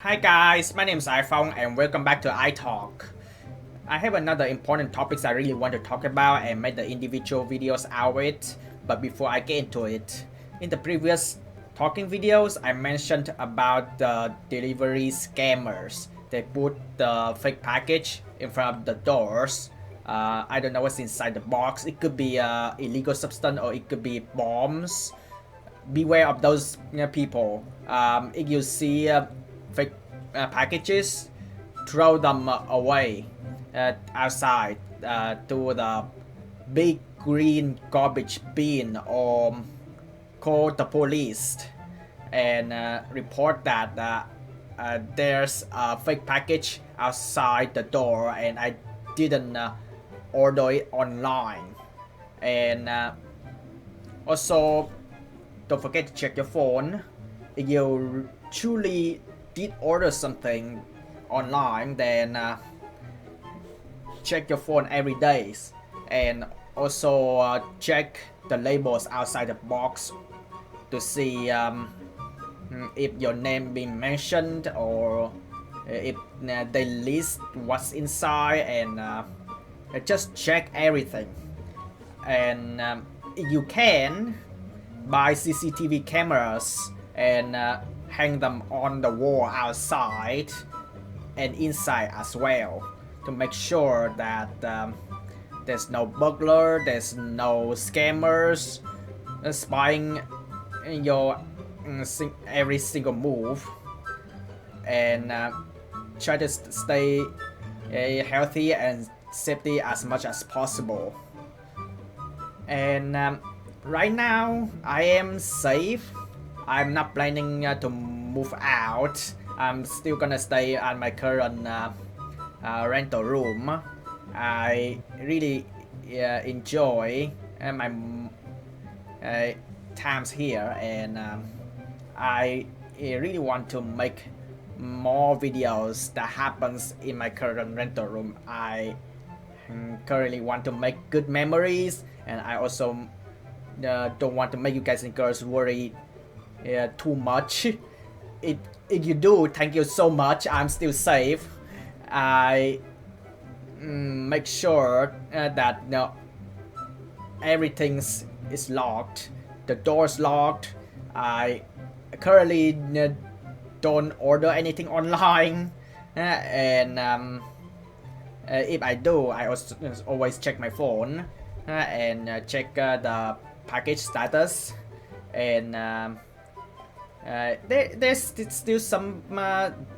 Hi guys, my name is iPhong and welcome back to iTalk. I have another important topics I really want to talk about and make the individual videos out of it. But before I get into it, in the previous talking videos, I mentioned about the delivery scammers. They put the fake package in front of the doors. I don't know what's inside the box. It could be illegal substance or it could be bombs. Beware of those people. If you see fake packages, throw them away outside to the big green garbage bin or call the police and report that there's a fake package outside the door and I didn't order it online. And also, don't forget to check your phone. If you truly did order something online, then check your phone every day. And also check the labels outside the box to see if your name being mentioned or if they list what's inside, and just check everything. And if you can, buy CCTV cameras and hang them on the wall outside and inside as well to make sure that there's no burglar, there's no scammers spying in your every single move, and try to stay healthy and safety as much as possible. And right now I am safe. I'm not planning to move out. I'm still gonna stay at my current rental room. I really enjoy my times here, and I really want to make more videos that happens in my current rental room. I currently want to make good memories, and I also don't want to make you guys and girls worry too much. If you do, thank you so much. I'm still safe. I make sure that everything is locked. The door's locked. I currently don't order anything online, and if I do, I also always check my phone and check the package status. And there's still some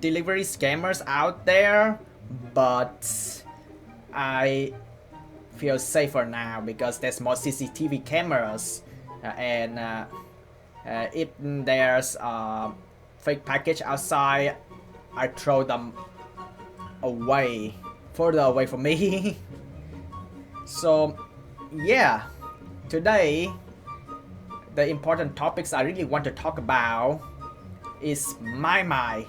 delivery scammers out there, but I feel safer now because there's more CCTV cameras, and if there's a fake package outside, I throw them away, further away from me. So yeah, today the important topics I really want to talk about is maimai.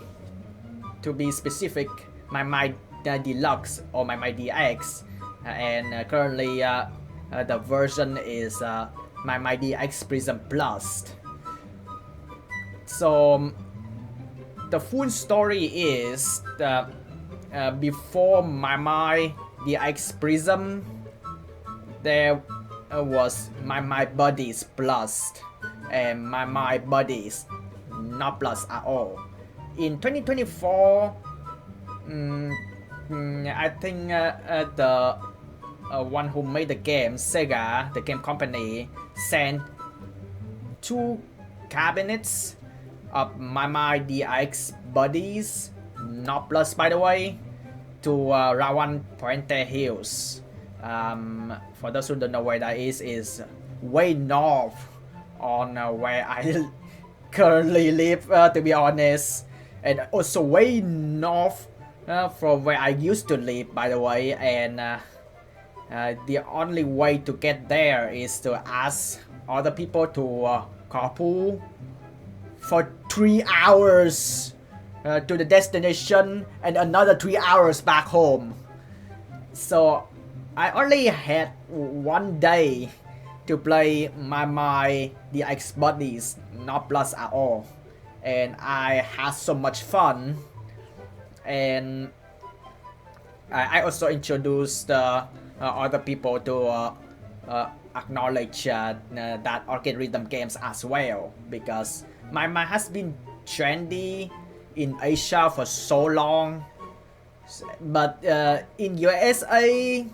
To be specific, maimai deluxe or maimai DX, and currently the version is maimai DX Prism Plus. So the full story is that before maimai DX Prism, there was maimai Buddies Plus and maimai Buddies not Plus at all. In 2024, I think the one who made the game, Sega, the game company, sent 2 cabinets of maimai DX Buddies not Plus, by the way, to Rawan Puente Hills. For those who don't know where that is way north on where I currently live, to be honest, and also way north from where I used to live, by the way. And the only way to get there is to ask other people to carpool for 3 hours to the destination and another 3 hours back home. So I only had 1 day to play maimai DX Buddies not Plus at all, and I had so much fun and I also introduced other people to acknowledge that arcade rhythm games as well, because maimai has been trendy in Asia for so long, but in USA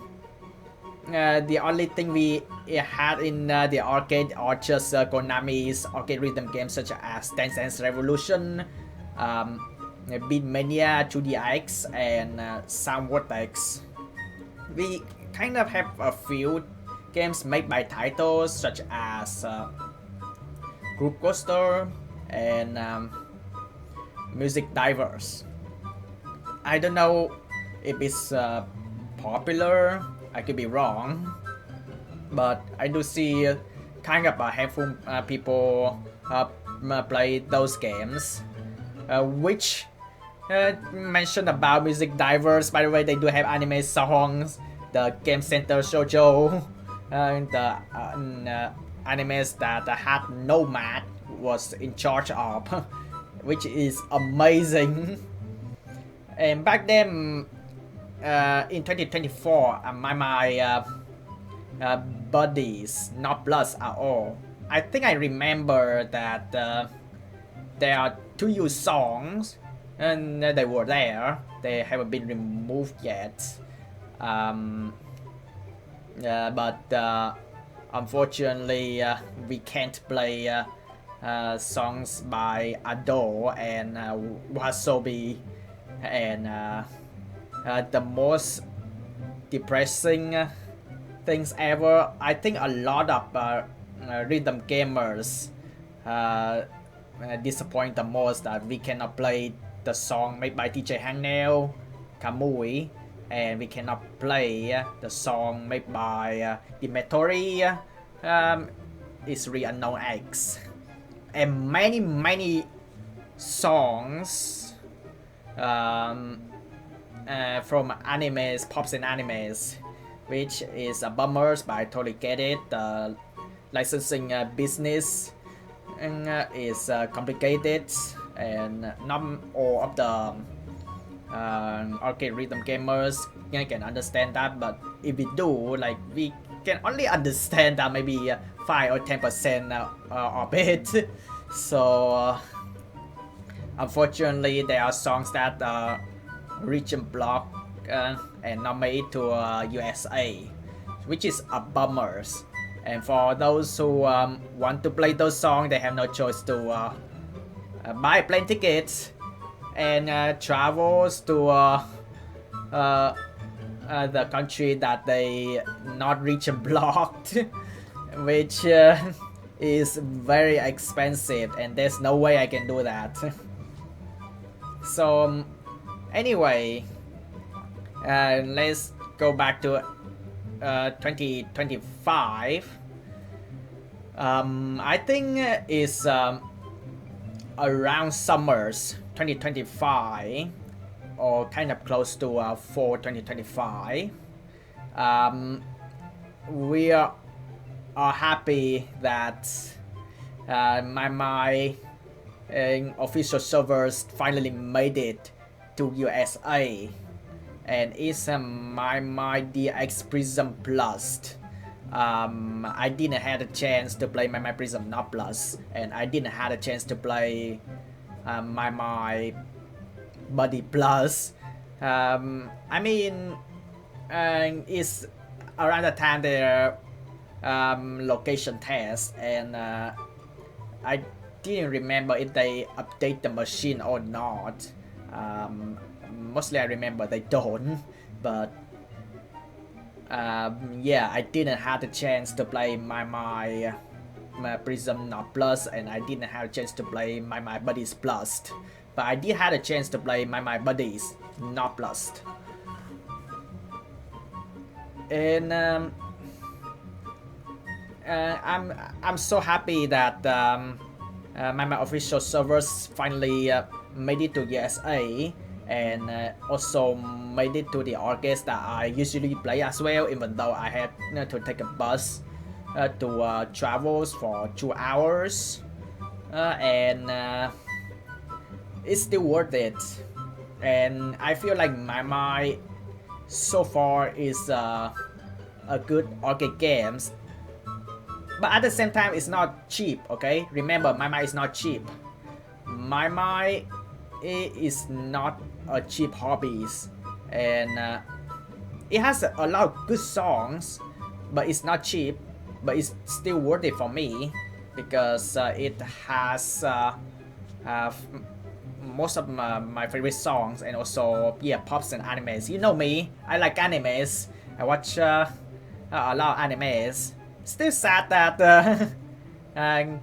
the only thing we had in the arcade are just Konami's arcade rhythm games such as Dance Dance Revolution, Beatmania 2DX, and Sound Vortex. We kind of have a few games made by titles such as Group Coaster and Music Divers. I don't know if it's popular, I could be wrong, but I do see kind of a handful people play those games, which mentioned about Music Divers. By the way, they do have anime songs. The Game Center Shoujo, the animes that had Nomad was in charge of, which is amazing. And back then, in 2024, my buddies, not plus at all. I think I remember that there are 2U songs, and they were there. They haven't been removed yet. But unfortunately, we can't play songs by Ado and Wasobi, and the most depressing things ever. I think a lot of rhythm gamers disappoint the most that we cannot play the song made by DJ Hangnell, Kamui, and we cannot play the song made by Dimetori, Isri Unknown X, and many songs from animes, pops and animes, which is a bummer, but I totally get it. The licensing business is complicated, and not all of the arcade rhythm gamers can understand that. But if we do, like, we can only understand that maybe 5 or 10% of it. So unfortunately, there are songs that region block and not made to USA, which is a bummer. And for those who want to play those songs, they have no choice to buy plane tickets and travels to the country that they not region blocked, which is very expensive, and there's no way I can do that. So anyway, let's go back to 2025. I think it's around summers 2025, or kind of close to fall 2025. We are happy that my official servers finally made it to USA, and it's my DX Prism Plus. I didn't have a chance to play my Prism Not Plus, and I didn't have a chance to play my Buddy Plus. I mean, it's around the time their location test, and I didn't remember if they update the machine or not. Mostly I remember they don't, but yeah, I didn't have the chance to play my Prism Not Plus, and I didn't have a chance to play my Buddies Plus, but I did have a chance to play my Buddies Not Plus. And I'm so happy that my official servers finally made it to USA, and also made it to the arcades that I usually play as well, even though I had to take a bus to travels for 2 hours, and it's still worth it. and I feel like maimai so far is a good arcade games, but at the same time it's not cheap. Okay, remember maimai is not cheap. Maimai is not a cheap hobbies, and it has a lot of good songs, but it's not cheap, but it's still worth it for me because it has most of my favorite songs, and also yeah, pops and animes. You know me, I like animes. I watch a lot of animes. Still sad that can't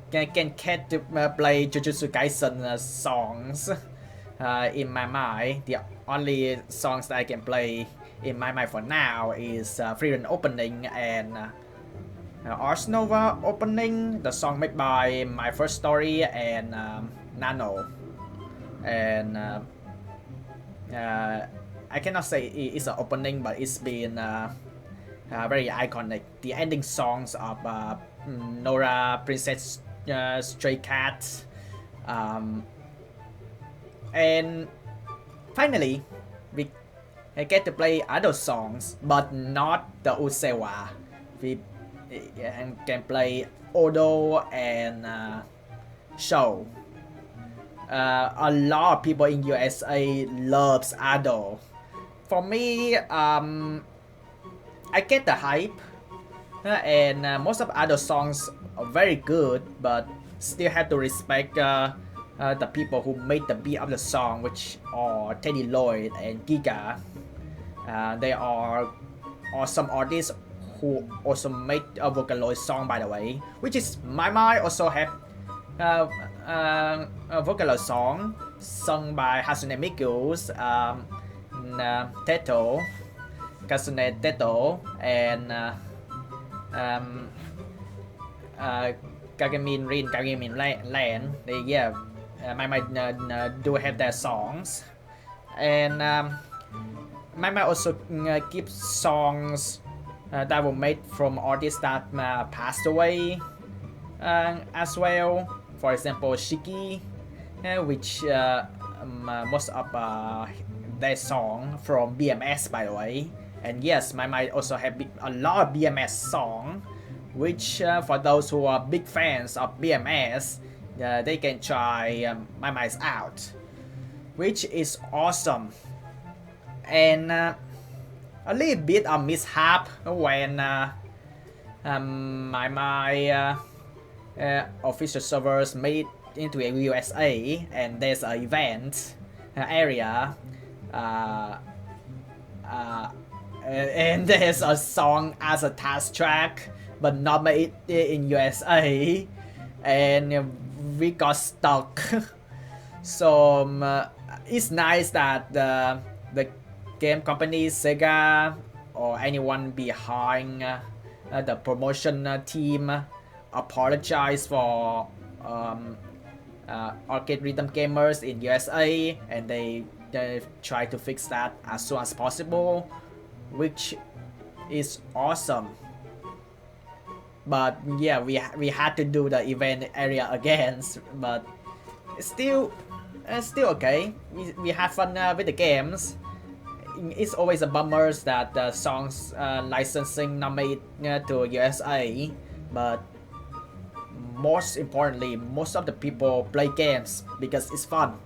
play Jujutsu Kaisen songs in my mind. The only songs that I can play in my mind for now is Freedom Opening and Ars Nova Opening, the song made by My First Story and Nano. And I cannot say it's an opening, but it's been very iconic. The ending songs of Nora, Princess Stray Cat, and finally we get to play other songs, but not the Usewa. We can play Odo and Show. A lot of people in USA loves Ado. For me, I get the hype, and most of Ado songs are very good, but still have to respect the people who made the beat of the song, which are Teddy Lloyd and Giga. They are awesome artists who also made a Vocaloid song, by the way, which is maimai also have a Vocaloid song sung by Hatsune Miku's Teto, Kasune Teto, and Kagamin Rin, Kagamin Land. They maimai do have their songs, and maimai also keep songs that were made from artists that passed away as well. For example, Shiki, which most of their song from BMS, by the way. And yes, maimai also have a lot of BMS song, which for those who are big fans of BMS, they can try maimai's out, which is awesome. And a little bit of mishap when maimai official servers made into a USA, and there's an event area and there's a song as a task track but not made in USA, and we got stuck. So it's nice that the game company Sega or anyone behind the promotion team apologize for arcade rhythm gamers in USA, and they try to fix that as soon as possible, which is awesome. But yeah, we had to do the event area again, but still okay. We have fun with the games. It's always a bummer that the songs licensing not made to USA, but most importantly, most of the people play games because it's fun.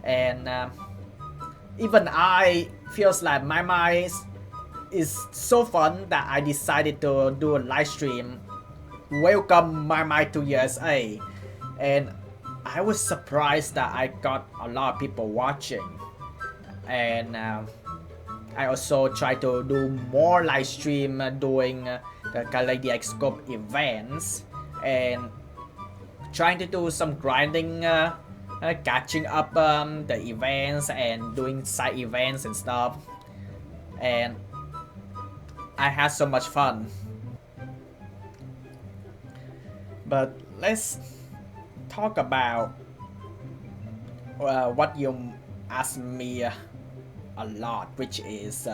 And even I feels like maimai is so fun that I decided to do a live stream, welcome maimai to USA, and I was surprised that I got a lot of people watching. And I also try to do more live stream doing the Kaleido Scope events, and trying to do some grinding, catching up the events and doing side events and stuff, and I had so much fun. But let's talk about what you asked me a lot, which is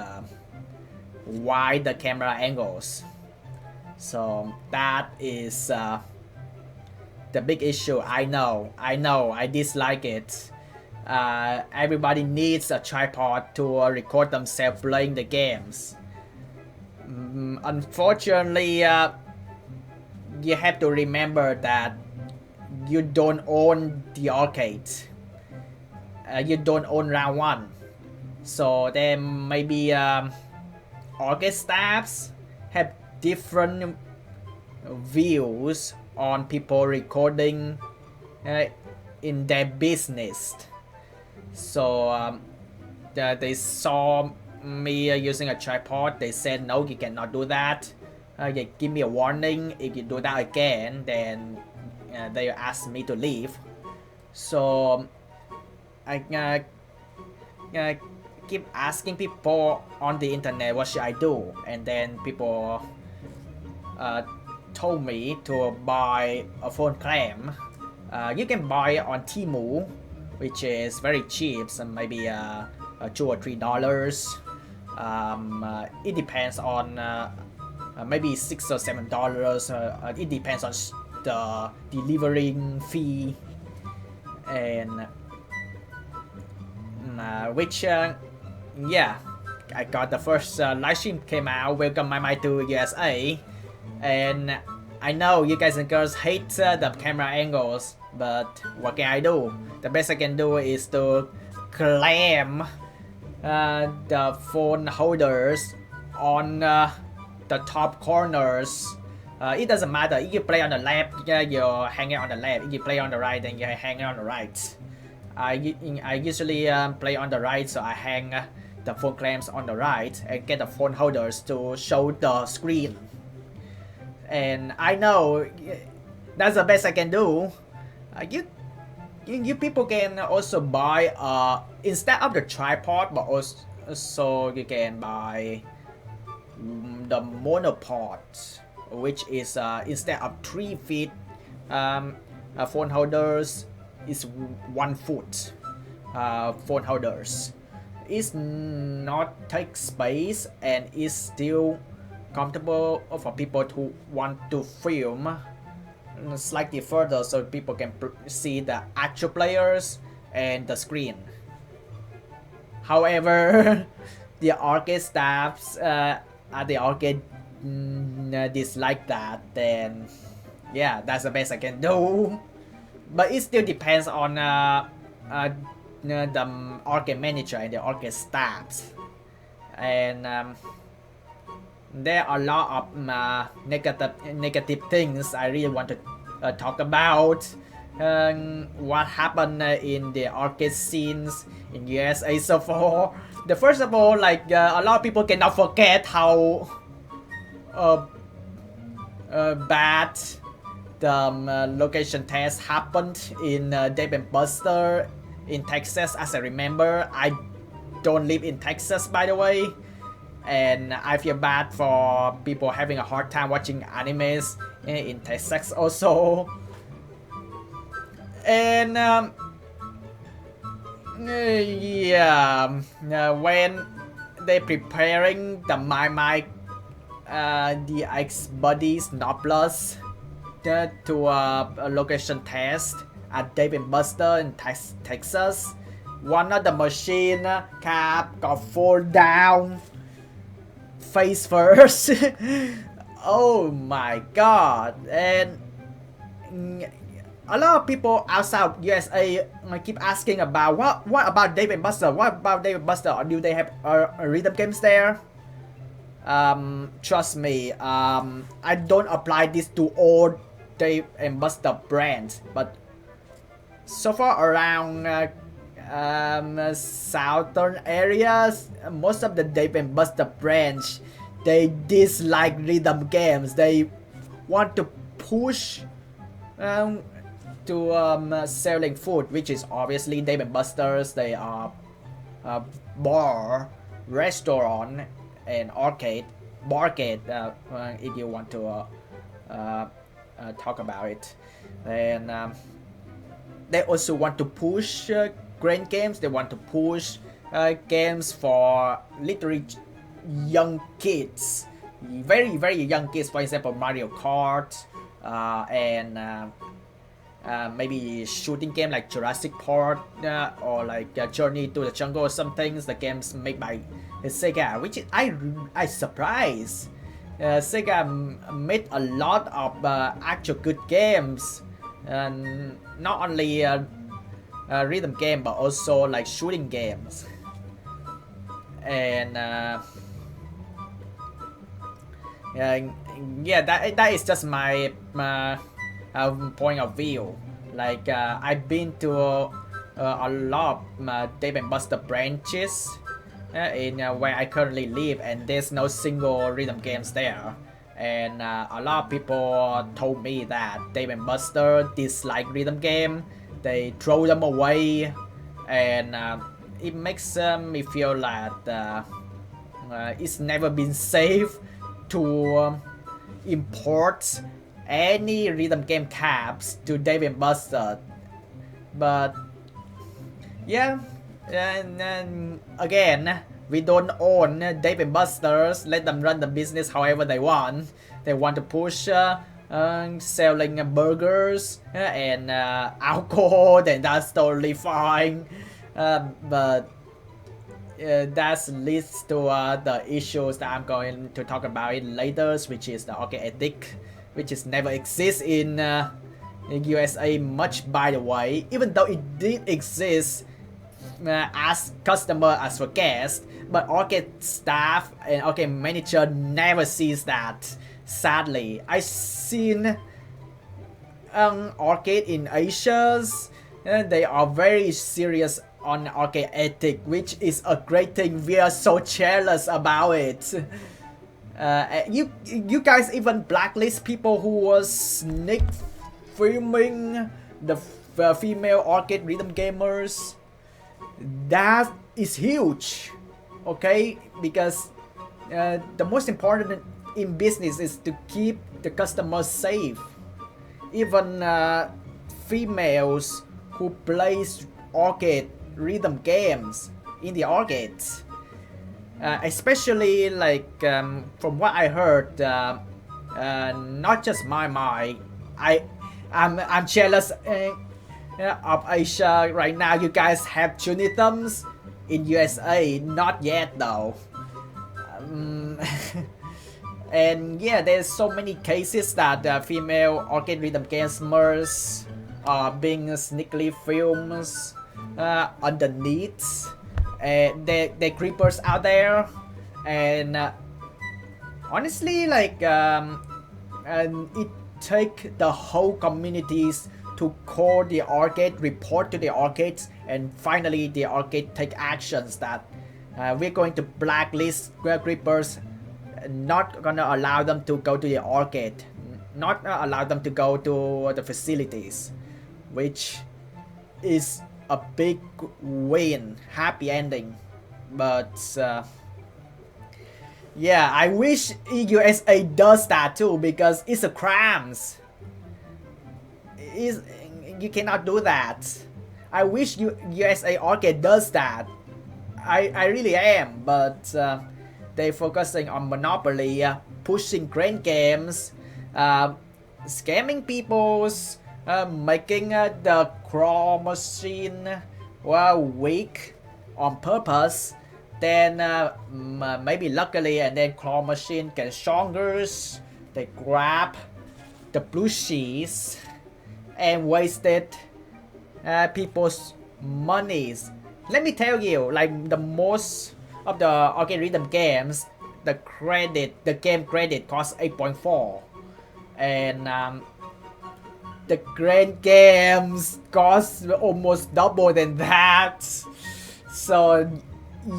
why the camera angles. So that is the big issue. I know, I dislike it. everybody needs a tripod to record themselves playing the games. Unfortunately, you have to remember that you don't own the arcade. You don't own round one. So there may be arcade staffs have different views on people recording in their business. So they saw me using a tripod. They said no, you cannot do that. You give me a warning. If you do that again, then they asked me to leave. So I keep asking people on the internet what should I do, and then people told me to buy a phone clamp. You can buy it on Temu, which is very cheap, so maybe $2 or $3. It depends on maybe $6 or $7. It depends on the delivering fee, and which yeah, I got the first live stream came out. Welcome maimai to USA, and I know you guys and girls hate the camera angles, but what can I do? The best I can do is to clamp the phone holders on the top corners. It doesn't matter. If you play on the left, you hang it on the left. If you play on the right, then you hang it on the right. I usually play on the right, so I hang the phone clamps on the right and get the phone holders to show the screen. And I know that's the best I can do. You people can also buy instead of the tripod, but also you can buy the monopod, which is instead of 3 feet phone holders is 1 foot phone holders. It's not take space and is still comfortable for people who want to film slightly further, so people can see the actual players and the screen. However, the arcade staffs at the arcade dislike that, then yeah, that's the best I can do. But it still depends on the arcade manager and the arcade staffs. And there are a lot of negative things I really want to talk about. What happened in the arcade scenes in USA so far. The first of all, like a lot of people cannot forget how bad the location test happened in Dave & Buster in Texas. As I remember, I don't live in Texas, by the way, and I feel bad for people having a hard time watching animes in Texas also. And yeah, when they preparing the maimai the X Buddies Noblus to a location test at Dave & Buster in Texas, one of the machine cap got fall down face first. Oh my god. And a lot of people outside USA keep asking about what about Dave & Buster? What about Dave & Buster? Do they have rhythm games there? Trust me, I don't apply this to all Dave & Buster brands, but so far around southern areas, most of the Dave & Buster brands, they dislike rhythm games. They want to push to selling food, which is obviously Dave & Buster's. They are bar, restaurant, and arcade, barcade, if you want to talk about it. And they also want to push great games. They want to push games for literally young kids, very young kids. For example, Mario Kart and maybe shooting game like Jurassic Park or like Journey to the Jungle or some things. The games made by Sega, which I surprised. Sega made a lot of actual good games, and not only rhythm game but also like shooting games. And yeah, that is just my point of view. Like I've been to a lot of Dave and Buster branches in where I currently live, and there's no single rhythm games there. And a lot of people told me that Dave and Buster dislike rhythm game. They throw them away, and it makes me feel that it's never been safe to import any rhythm game tabs to Dave and Buster. But yeah, and again, we don't own Dave and Buster's. Let them run the business however they want. They want to push selling burgers and alcohol, then that's totally fine. But that leads to the issues that I'm going to talk about it later, which is the arcade addict, which is never exists in USA much, by the way, even though it did exist as customer, as for guest, but arcade staff and arcade manager never sees that. Sadly, I've seen arcade in Asia, they are very serious on arcade ethic, which is a great thing. We are so jealous about it. You guys even blacklist people who was sneak filming the female arcade rhythm gamers. That is huge, okay? Because the most important in business is to keep the customers safe. Even females who plays arcade rhythm games in the arcades, especially like from what I heard, not just maimai. I'm jealous of Asia right now. You guys have tuny thumbs in USA, not yet though. And yeah, there's so many cases that female arcade rhythm gamers are being sneakily filmed underneath the creepers out there. And honestly, like it take the whole communities to call the arcade, report to the arcades, and finally the arcade take actions that we're going to blacklist creepers, not gonna allow them to go to the arcade, not allow them to go to the facilities, which is a big win, happy ending. But yeah, I wish USA does that too, because it's a crimes. You cannot do that. I wish USA Arcade does that. I really am, but they focusing on monopoly, pushing great games, scamming people's, making the claw machine weak on purpose. Then maybe luckily, and then claw machine get stronger. They grab the plushies and wasted people's monies. Let me tell you, like the most of the arcade rhythm games, the game credit costs 8.4, and the grand games cost almost double than that. So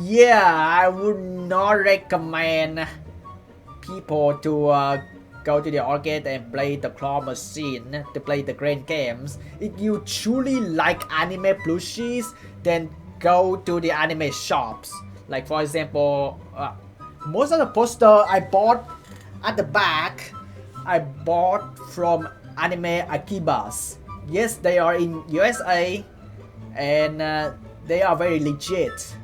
yeah, I would not recommend people to go to the arcade and play the claw machine, to play the grand games. If you truly like anime plushies, then go to the anime shops. Like for example, most of the poster I bought at the back, I bought from Anime Akibas. Yes, they are in USA, and they are very legit.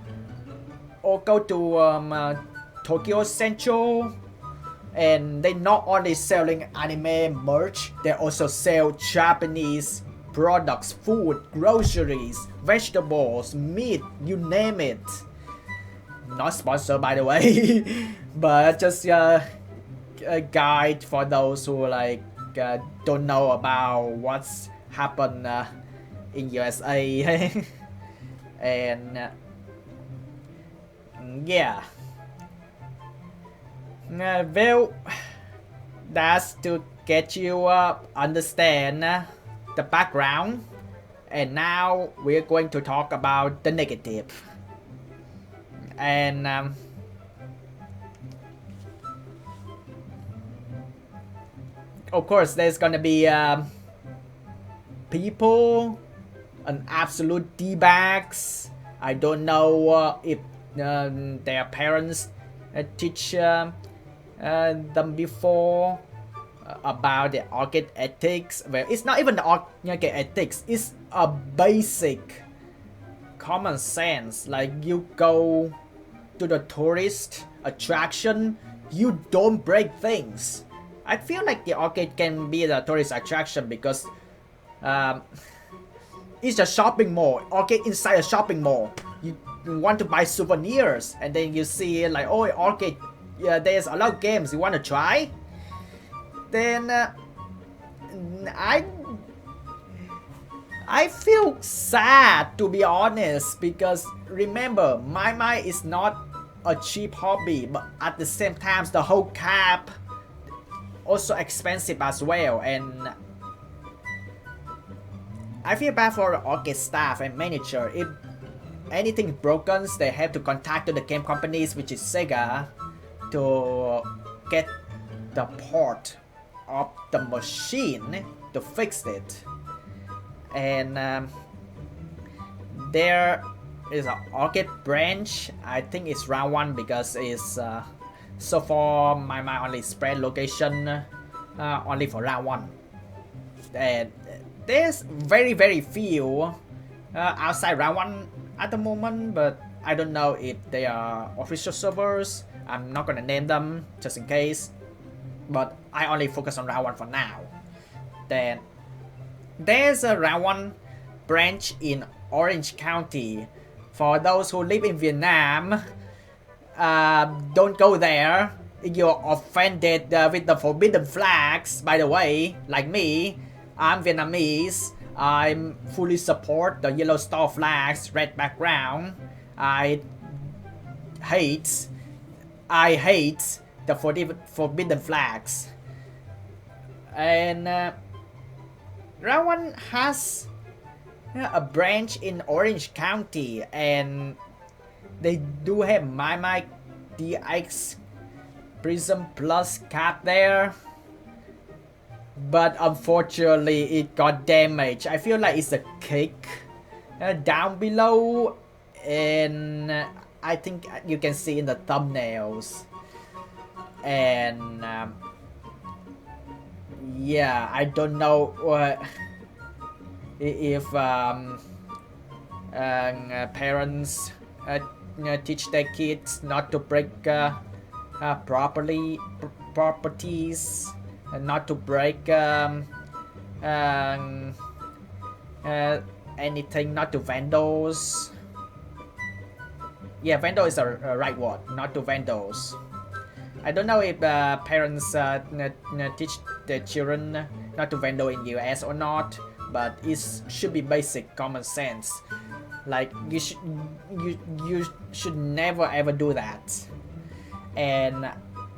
Or go to Tokyo Central, and they not only selling anime merch, they also sell Japanese products, food, groceries, vegetables, meat, you name it. Not sponsored by the way, but just a guide for those who like don't know about what's happened in USA. And yeah, well, that's to get you understand the background. And now we're going to talk about the negative. And of course there's gonna be people, an absolute D-bags. I don't know if their parents teach them before about the arcade ethics. Well, it's not even the arcade ethics, it's a basic common sense. Like, you go to the tourist attraction, you don't break things. I feel like the arcade can be the tourist attraction because it's a shopping mall, arcade inside a shopping mall. You want to buy souvenirs and then you see like, oh, arcade, yeah, there's a lot of games, you want to try? Then I feel sad, to be honest, because remember, maimai is not a cheap hobby, but at the same time the whole cap also expensive as well. And I feel bad for the arcade staff and manager. If anything broken, they have to contact the game companies, which is Sega, to get the port of the machine to fix it. And there is an arcade branch. I think it's round 1 because it's so far my only spread location only for round 1. And there's very few outside round 1 at the moment, but I don't know if they are official servers. I'm not gonna name them just in case, but I only focus on round 1 for now. Then there's a round 1 branch in Orange County. For those who live in Vietnam, don't go there. You're offended with the forbidden flags. By the way, like me, I'm Vietnamese. I fully support the yellow star flags, red background. I hate the forbidden flags. And round 1 has a branch in Orange County, and they do have maimai DX Prism Plus cap there, but unfortunately it got damaged. I feel like it's a kick down below, and I think you can see in the thumbnails. And yeah, I don't know if parents teach their kids not to break properties, and not to break anything, not to vandals. Yeah, vandal is a right word, not to vandals. I don't know if parents teach their children not to vandal in US or not, but it should be basic common sense. Like, you should never ever do that. And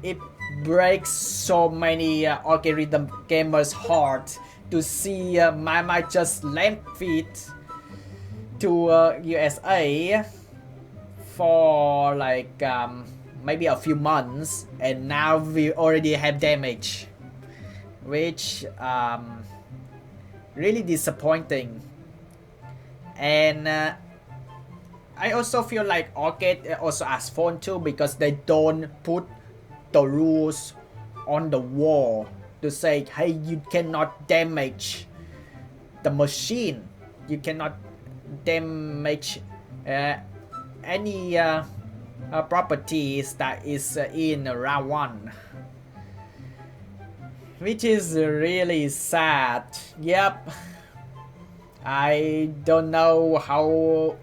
it breaks so many arcade rhythm gamers' heart to see maimai just land feet to USA for like maybe a few months, and now we already have damage, which really disappointing. And I also feel like arcade also has fun too, because they don't put the rules on the wall to say, hey, you cannot damage the machine, you cannot damage any properties that is in round 1, which is really sad. Yep. I don't know how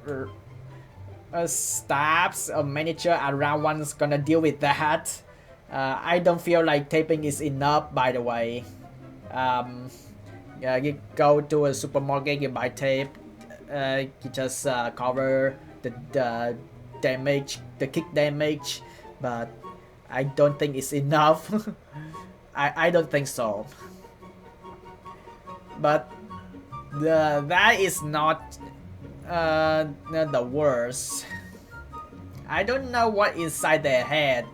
staffs or manager around one's gonna deal with that. I don't feel like taping is enough, by the way. Yeah, you go to a supermarket, you buy tape, you just cover the damage, the kick damage, but I don't think it's enough. I don't think so. But that is not the worst. I don't know what inside their head,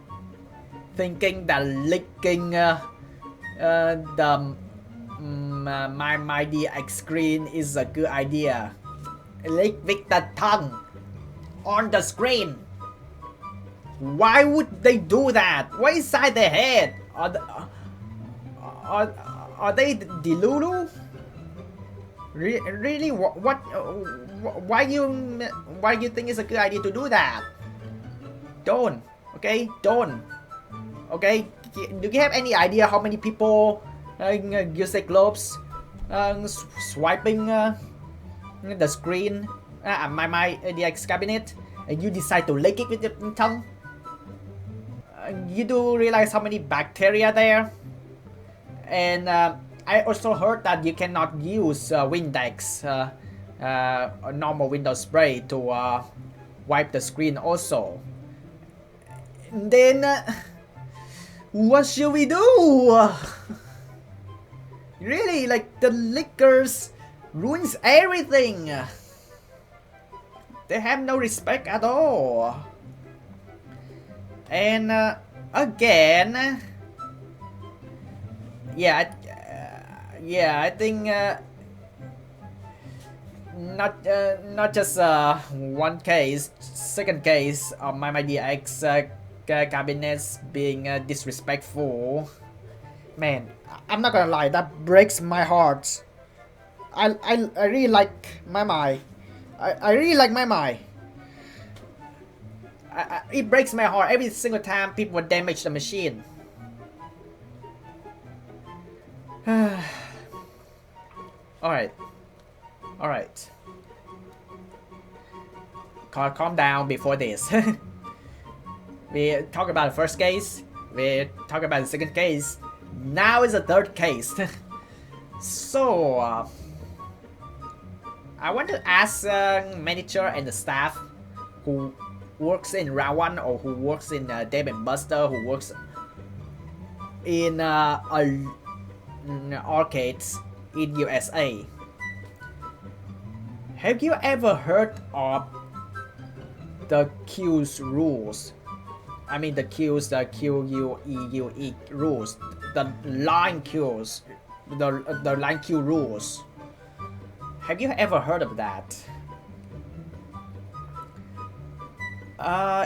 thinking that licking the my DX screen is a good idea. Lick with the tongue on the screen. Why would they do that? What inside their head? Are they delulu? Really? What? Why you think it's a good idea to do that? Don't. Okay, don't. Okay. Do you have any idea how many people use the gloves swiping the screen my DX cabinet, and you decide to lick it with your tongue? You do realize how many bacteria there? And I also heard that you cannot use Windex, normal Windows spray to wipe the screen also. Then what should we do? Really, like the liquors ruins everything. They have no respect at all. And again, yeah, I think not just one case, second case of my DX cabinets being disrespectful. Man, I'm not gonna lie, that breaks my heart. I really like maimai. I really like maimai. It breaks my heart every single time people damage the machine. Alright. Calm down before this. We talk about the first case. We talk about the second case. Now is the third case. So, I want to ask manager and the staff who works in round 1 or who works in Dave and Buster, who works in arcades in USA. Have you ever heard of the queues rules? I mean the queues, the QUEUE rules, the line queues, the line queue rules. Have you ever heard of that?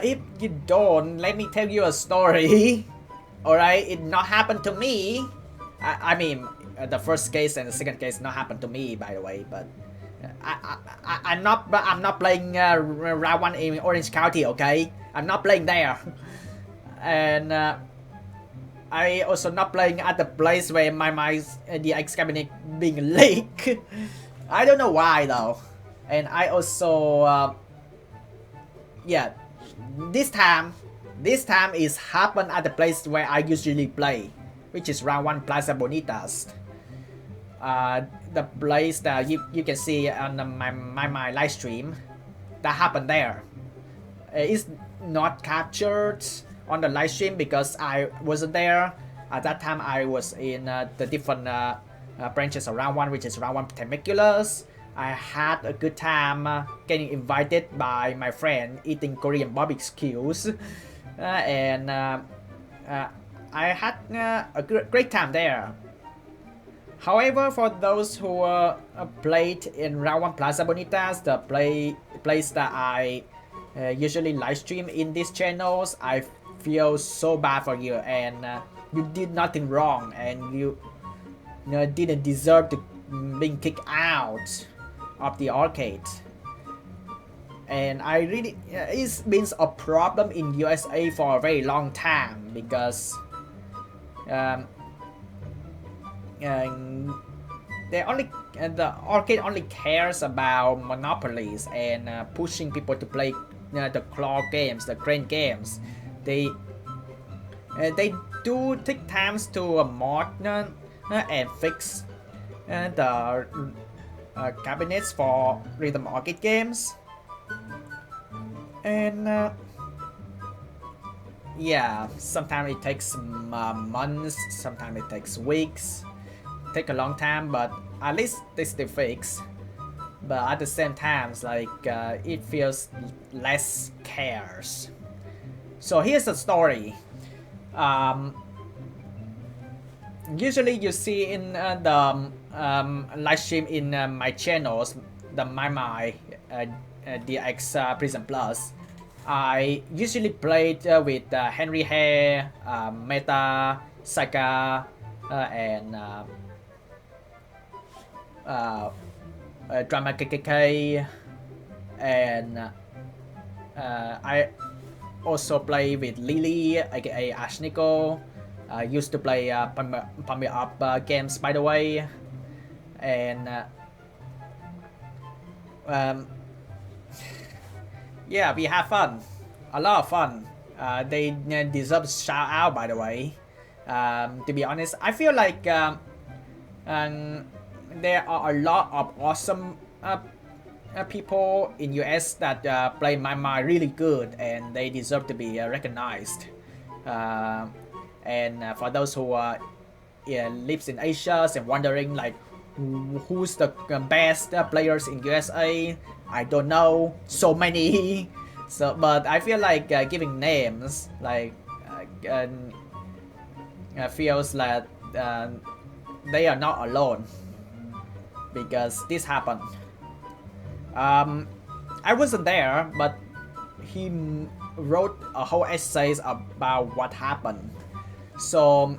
If you don't, let me tell you a story. Alright, it not happened to me. I mean, the first case and the second case not happened to me, by the way. But I'm not playing round 1 in Orange County. Okay, I'm not playing there. And I also not playing at the place where my DX cabinet being leaked. I don't know why though. And I also yeah, this time is happened at the place where I usually play, which is round 1 Plaza Bonitas. The place that you can see on my live stream, that happened there. It's not captured on the live stream because I wasn't there at that time. I was in the different branches of round 1, which is round 1 Tempeculars. I had a good time getting invited by my friend eating Korean barbecues, and I had a great time there. However, for those who played in round 1 Plaza Bonitas, the place that I usually live stream in these channels, I feel so bad for you, and you did nothing wrong, and you didn't deserve to being kicked out of the arcade. And I really, it's been a problem in USA for a very long time because they only the arcade only cares about monopolies and pushing people to play the claw games, the crane games. They do take times to mod and fix the cabinets for rhythm arcade games, and yeah, sometimes it takes months, sometimes it takes weeks, take a long time, but at least they still fix. But at the same time, like it feels less cares. So here's the story. Usually you see in the live stream in my channels, the maimai DX Prison Plus, I usually played with Henry Hare, Meta, Saga, and Drama KKK, and I also play with Lily, aka Ashniko. I used to play Pump Me Up games, by the way, and yeah, we have fun, a lot of fun. They deserve a shout out, by the way. To be honest, I feel like there are a lot of awesome people in US that play maimai really good, and they deserve to be recognized. And for those who lives in Asia and wondering like who's the best players in USA, I don't know, so many. So, but I feel like giving names like feels like they are not alone, because this happened. I wasn't there, but he wrote a whole essays about what happened. So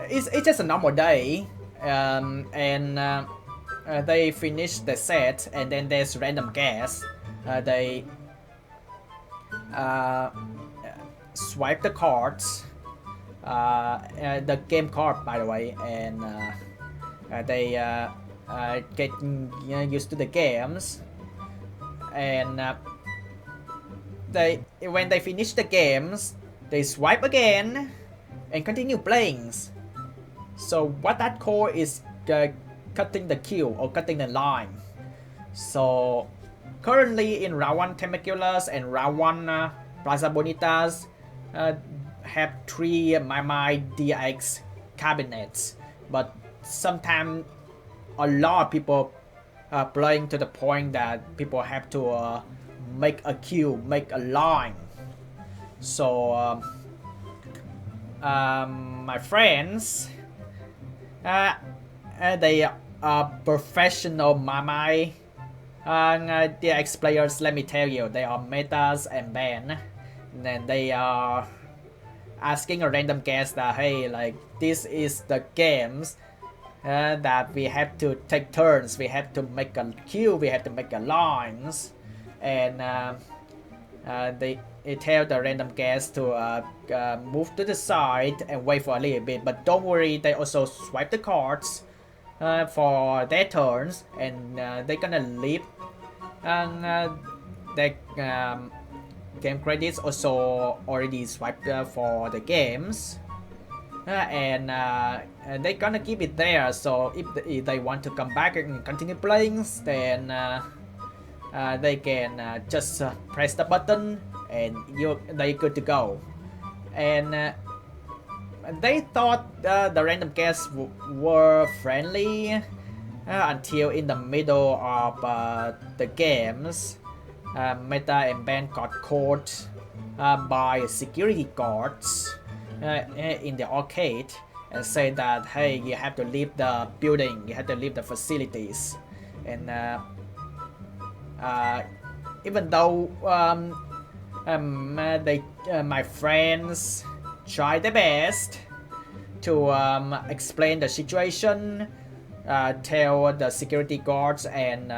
it's just a normal day, and they finish the set, and then there's random guests. They swipe the cards, the game card, by the way, and they get used to the games, and when they finish the games, they swipe again and continue playing. So what that call is cutting the queue or cutting the line. So currently in round 1 Tempeculas and round 1 Plaza Bonitas have 3 maimai DX cabinets, but sometimes a lot of people are playing to the point that people have to make a queue, make a line. So my friends, they are professional maimai DX players. Let me tell you, they are Metas and Ben. And they are asking a random guest that, hey, like, this is the games that we have to take turns, we have to make a queue, we have to make a lines, and they tell the random guest to move to the side and wait for a little bit. But don't worry, they also swipe the cards for their turns, and they're gonna leave, and their game credits also already swiped for the games, and they're gonna keep it there. So if they want to come back and continue playing, then they can just press the button and they're good to go. And they thought the random guests were friendly until in the middle of the games, Meta and Ben got caught by security guards in the arcade and say that, hey, you have to leave the building, you have to leave the facilities. And even though my friends tried their best to explain the situation, tell the security guards and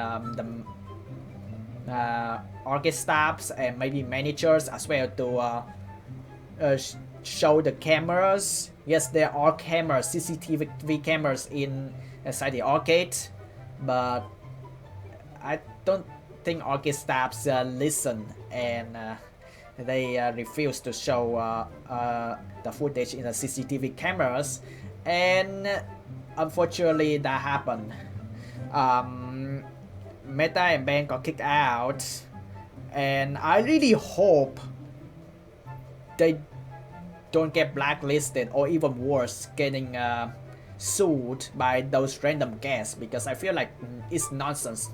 the arcade staffs and maybe managers as well to show the cameras. Yes, there are cameras, CCTV cameras inside the arcade, but I don't think arcade staffs listen, and they refuse to show the footage in the CCTV cameras, and unfortunately that happened. Meta and Ben got kicked out, and I really hope they don't get blacklisted or even worse, getting sued by those random guests, because I feel like it's nonsense.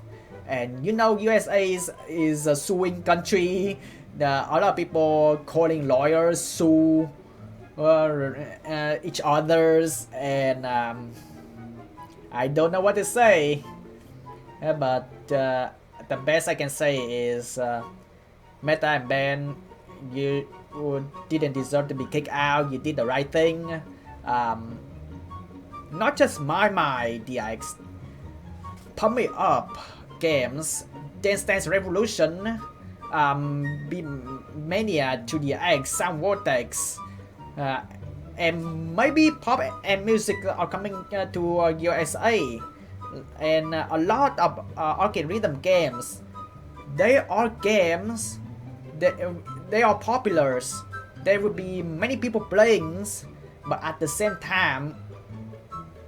And you know, USA is a suing country. A lot of people calling lawyers sue each others, and I don't know what to say. But the best I can say is Meta and Ben, you didn't deserve to be kicked out. You did the right thing. Not just maimai DX, Pump Me Up games, Dance Dance Revolution, Mania to the X, Sound Vortex, and maybe pop and music are coming to USA, and a lot of arcade rhythm games. They are games that they are popular. There will be many people playing, but at the same time,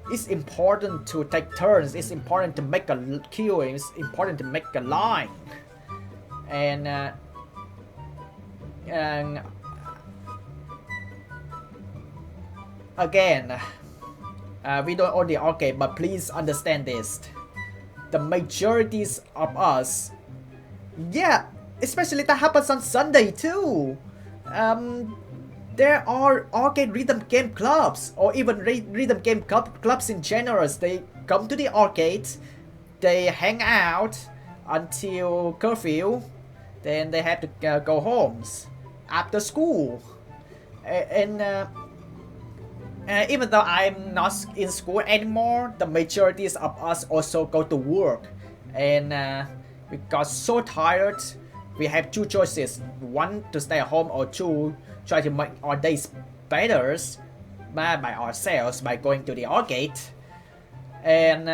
it's important to take turns. It's important to make a queue. It's important to make a line. And again, we don't own the arcade, but please understand this. The majorities of us, yeah, especially that happens on Sunday too. There are arcade rhythm game clubs, or even rhythm game clubs in general. They come to the arcade, they hang out until curfew, then they have to go homes after school. And even though I'm not in school anymore, the majorities of us also go to work, and we got so tired. We have two choices: one, to stay at home, or two, try to make our days better by ourselves by going to the arcade. And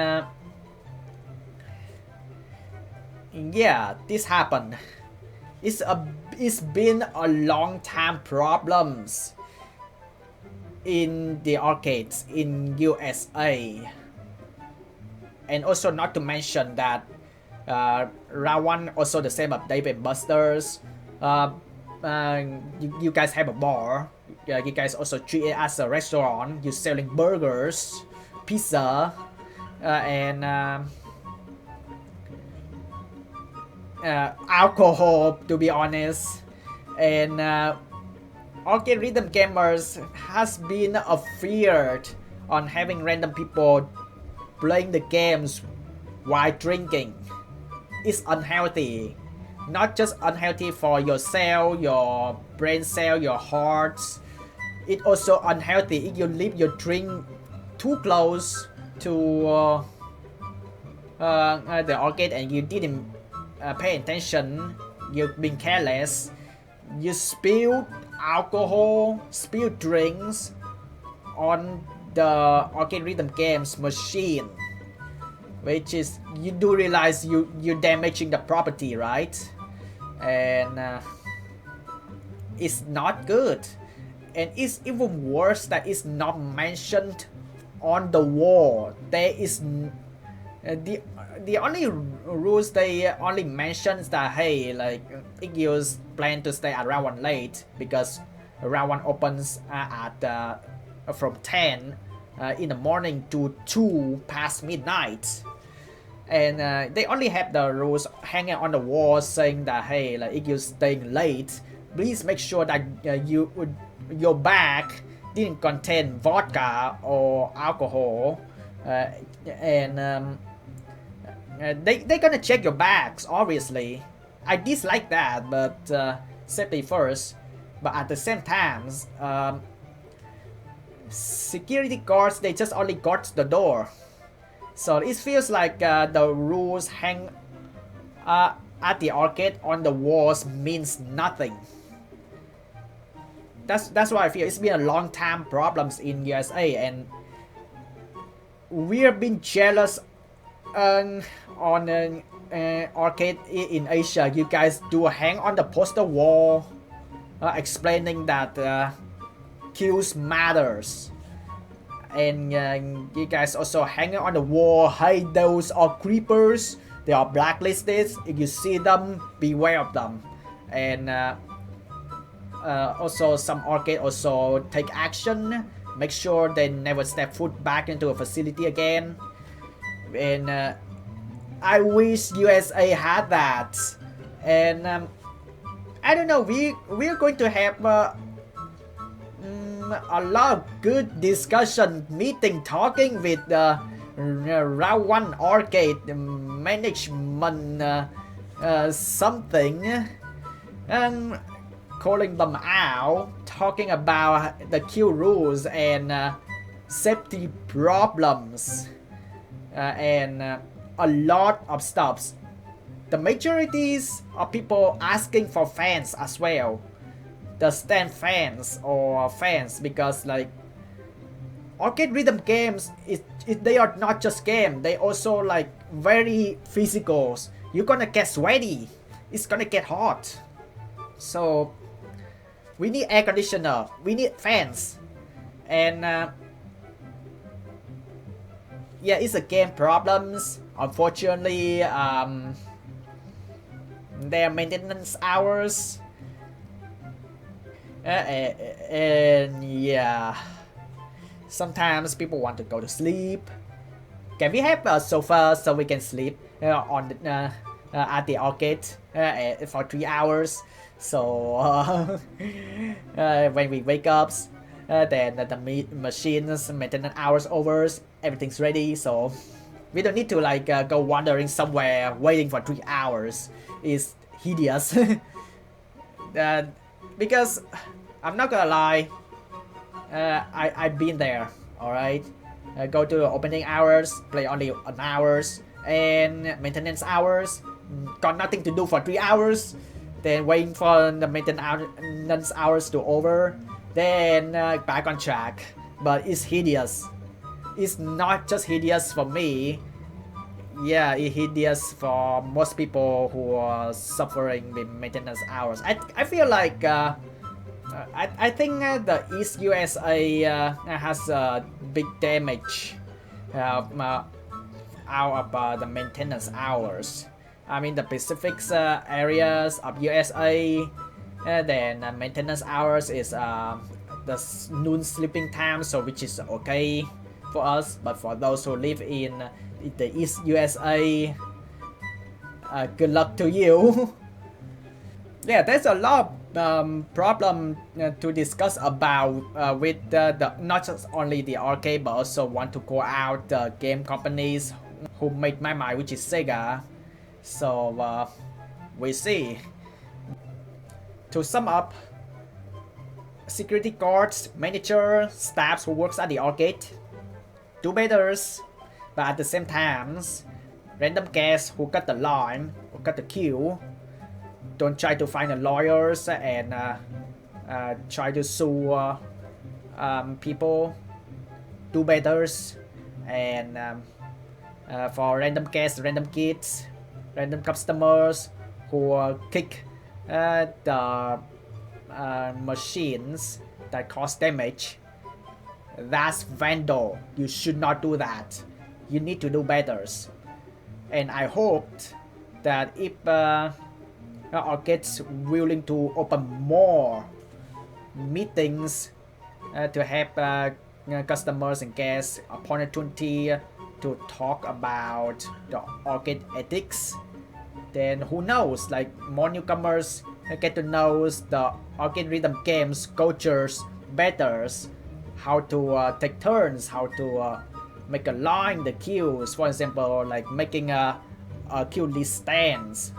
yeah, this happened. It's been a long time problems in the arcades in USA, and also not to mention that round one also the same of Dave and Buster's. You guys have a bar. You guys also treat it as a restaurant. You're selling burgers, pizza, and alcohol, to be honest. And arcade rhythm gamers has been afraid on having random people playing the games while drinking. It's unhealthy. Not just unhealthy for your cell, your brain cell, your heart. It's also unhealthy if you leave your drink too close to the arcade and you didn't pay attention. You've been careless. You spilled alcohol, spilled drinks on the arcade rhythm games machine, which is, you do realize you're damaging the property, right? And it's not good. And it's even worse that it's not mentioned on the wall. There is the only rules they only mention is that, hey, like, if you plan to stay at round 1 late, because round 1 opens at from 10 in the morning to 2 past midnight. And they only have the rules hanging on the wall saying that, hey, like, if you're staying late, please make sure that your bag didn't contain vodka or alcohol. They're gonna check your bags, obviously. I dislike that, but safety first. But at the same time, security guards, they just only guard the door. So it feels like the rules hang at the arcade on the walls means nothing. That's why I feel it's been a long time problems in USA, and we're being jealous on an arcade in Asia. You guys do hang on the poster wall, explaining that kills matters, and you guys also hang on the wall. Hey, those are creepers. They are blacklisted. If you see them, beware of them. And also some arcade also take action, make sure they never step foot back into a facility again. And I wish USA had that. And I don't know, we're going to have a lot of good discussion meeting talking with round 1 arcade management something, and calling them out, talking about the queue rules and safety problems, and a lot of stuff. The majorities of people asking for fans as well, the stand fans or fans, because like arcade rhythm games, they are not just game, they also like very physical. You're gonna get sweaty, it's gonna get hot, so we need air conditioner, we need fans, and yeah, it's a game problems. Unfortunately, their maintenance hours, and yeah, sometimes people want to go to sleep. Can we have a sofa so we can sleep on the, at the arcade for 3 hours? So when we wake up, then the machine's maintenance hours over, everything's ready. So we don't need to like go wandering somewhere waiting for 3 hours. It's hideous. Because I'm not gonna lie, I've been there. All right, go to opening hours, play only an hours, and maintenance hours. Got nothing to do for 3 hours. Then waiting for the maintenance hours to over. Then back on track. But it's hideous. It's not just hideous for me. Yeah, it's hideous for most people who are suffering with maintenance hours. I feel like I think the East USA has a big damage out of the maintenance hours. I mean the Pacific areas of USA, then maintenance hours is the noon sleeping time, so which is okay for us. But for those who live in the East USA, good luck to you. Yeah, there's a lot of problem to discuss about with the not just only the arcade, but also want to call out the game companies who made maimai, which is Sega. So we see. To sum up, security guards, manager, staffs who works at the arcade do better, but at the same time, random guests who cut the line, who cut the queue, don't try to find the lawyers and try to sue people, do better. And for random guests, random kids, random customers who kick the machines that cause damage, that's vandal. You should not do that. You need to do better. And I hope that if arcades willing to open more meetings to have customers and guests opportunity to talk about the arcade ethics, then who knows, like more newcomers get to know the arcade rhythm games cultures better, how to take turns, how to make a line the queues, for example, like making a queue list stands,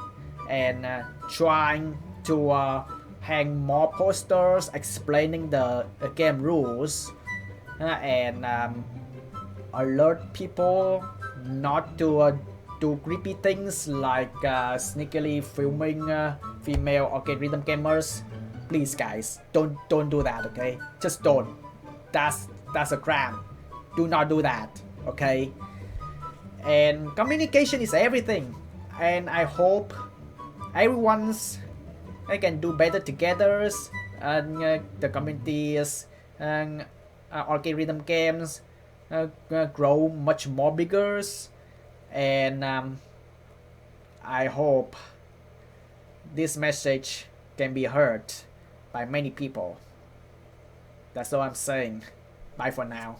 and trying to hang more posters explaining the game rules, and alert people not to do creepy things like sneakily filming female arcade rhythm gamers Please guys, don't do that, okay? Just don't. That's a crime. Do not do that, okay? And communication is everything. And I hope everyone's I can do better together, and the communities and algorithm games grow much more bigger, and I hope this message can be heard by many people. That's all I'm saying. Bye for now.